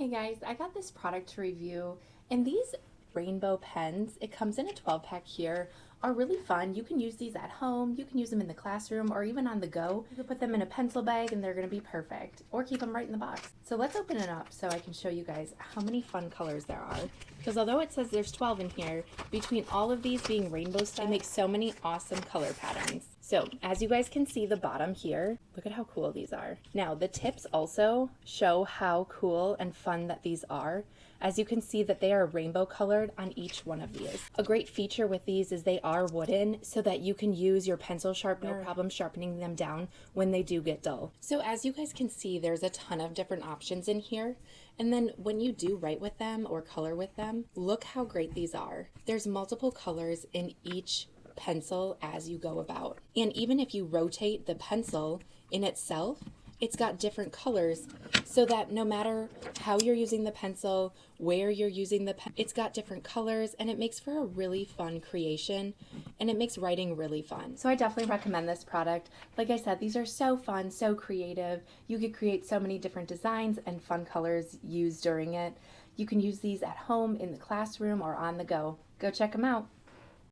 Hey guys, I got this product to review, and these rainbow pens, it comes in a 12-pack here, are really fun. You can use these at home, you can use them in the classroom, or even on the go. You can put them in a pencil bag and they're going to be perfect, or keep them right in the box. So let's open it up so I can show you guys how many fun colors there are. Because although it says there's 12 in here, between all of these being rainbow style, it makes so many awesome color patterns. So as you guys can see the bottom here, look at how cool these are. Now the tips also show how cool and fun that these are. As you can see that they are rainbow colored on each one of these. A great feature with these is they are wooden so that you can use your pencil sharpener, no problem sharpening them down when they do get dull. So as you guys can see, there's a ton of different options in here. And then when you do write with them or color with them, look how great these are. There's multiple colors in each pencil as you go about. And even if you rotate the pencil in itself, it's got different colors so that no matter how you're using the pencil, where you're using the pen, it's got different colors and it makes for a really fun creation and it makes writing really fun. So I definitely recommend this product. Like I said, these are so fun, so creative. You could create so many different designs and fun colors used during it. You can use these at home, in the classroom, or on the go. Go check them out.